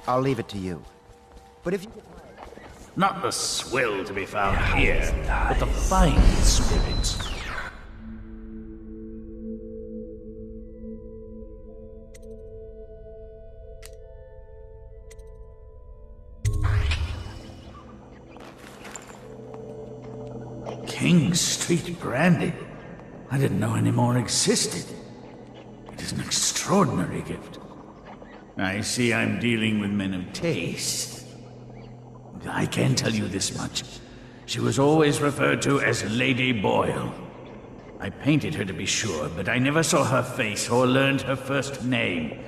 I'll leave it to you. But if you... Not the swill to be found here, but the fine spirits. King Street brandy? I didn't know any more existed. It is an extraordinary gift. I see I'm dealing with men of taste. I can tell you this much. She was always referred to as Lady Boyle. I painted her to be sure, but I never saw her face or learned her first name.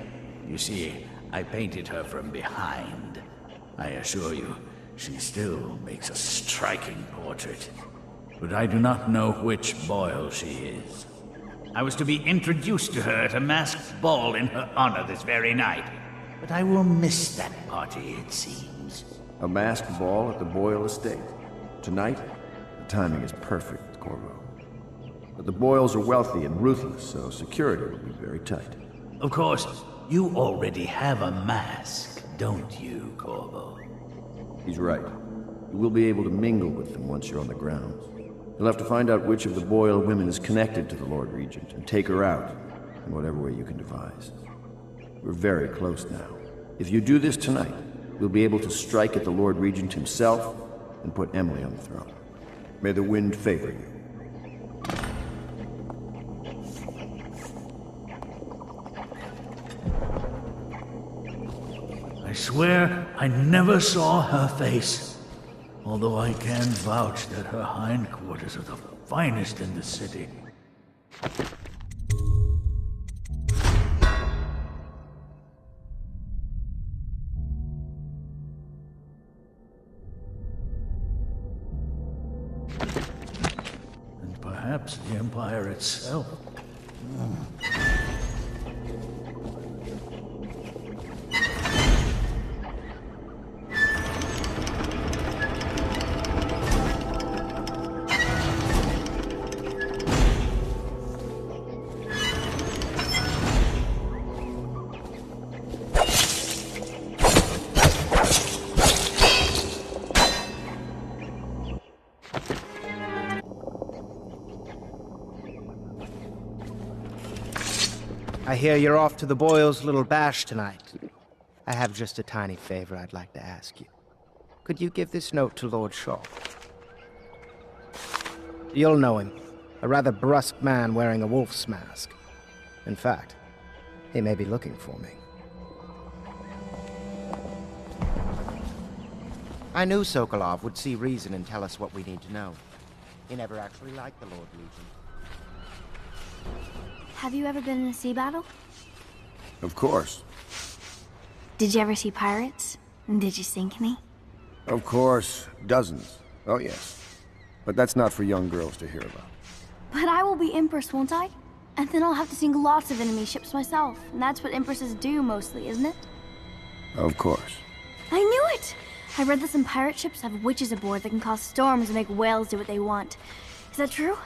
You see, I painted her from behind. I assure you, she still makes a striking portrait. But I do not know which Boyle she is. I was to be introduced to her at a masked ball in her honor this very night. But I will miss that party, it seems. A masked ball at the Boyle estate. Tonight? The timing is perfect, Corvo. But the Boyles are wealthy and ruthless, so security will be very tight. Of course, you already have a mask, don't you, Corvo? He's right. You will be able to mingle with them once you're on the grounds. You'll have to find out which of the Boyle women is connected to the Lord Regent and take her out in whatever way you can devise. We're very close now. If you do this tonight, we'll be able to strike at the Lord Regent himself and put Emily on the throne. May the wind favor you. I swear I never saw her face. Although I can vouch that her hindquarters are the finest in the city. And perhaps the Empire itself. I hear you're off to the Boyles' little bash tonight. I have just a tiny favor I'd like to ask you. Could you give this note to Lord Shaw? You'll know him. A rather brusque man wearing a wolf's mask. In fact, he may be looking for me. I knew Sokolov would see reason and tell us what we need to know. He never actually liked the Lord Regent. Have you ever been in a sea battle? Of course. Did you ever see pirates? And did you sink any? Of course. Dozens. Oh, yes. But that's not for young girls to hear about. But I will be Empress, won't I? And then I'll have to sink lots of enemy ships myself. And that's what Empresses do mostly, isn't it? Of course. I knew it! I read that some pirate ships have witches aboard that can cause storms and make whales do what they want. Is that true?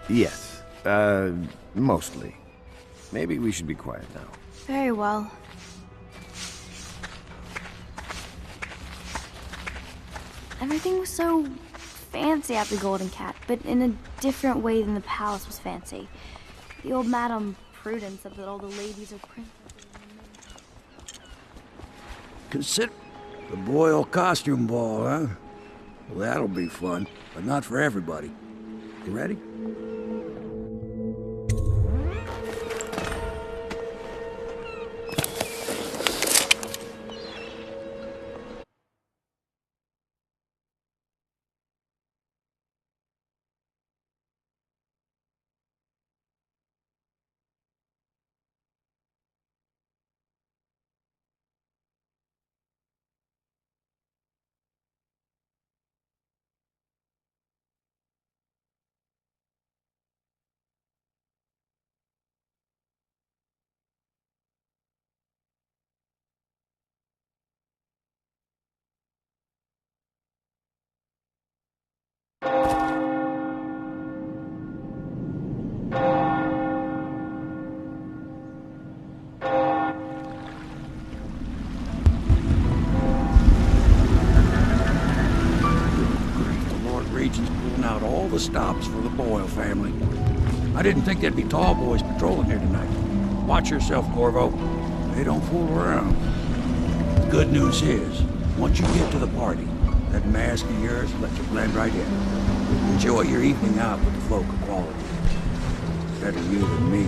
Yes. Mostly. Maybe we should be quiet now. Very well. Everything was so fancy at the Golden Cat, but in a different way than the palace was fancy. The old Madame Prudence said that all the ladies are princesses. Consider the Boyle costume ball, huh? Well, that'll be fun, but not for everybody. You ready? the stops for the Boyle family. I didn't think there'd be tall boys patrolling here tonight. Watch yourself, Corvo. They don't fool around. The good news is, once you get to the party, that mask of yours will let you blend right in. Enjoy your evening out with the folk of quality. Better you than me.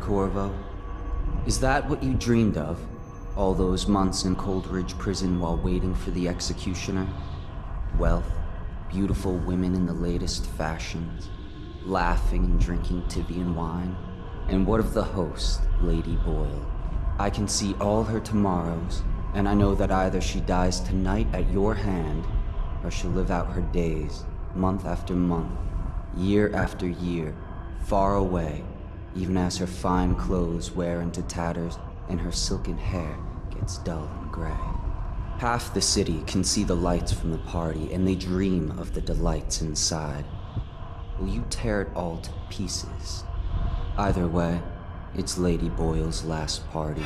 Corvo? Is that what you dreamed of? All those months in Coldridge Prison while waiting for the executioner? Wealth, beautiful women in the latest fashions, laughing and drinking Tibian wine? And what of the host, Lady Boyle? I can see all her tomorrows, and I know that either she dies tonight at your hand, or she'll live out her days, month after month, year after year, far away, even as her fine clothes wear into tatters and her silken hair gets dull and gray. Half the city can see the lights from the party, and they dream of the delights inside. Will you tear it all to pieces? Either way, it's Lady Boyle's last party.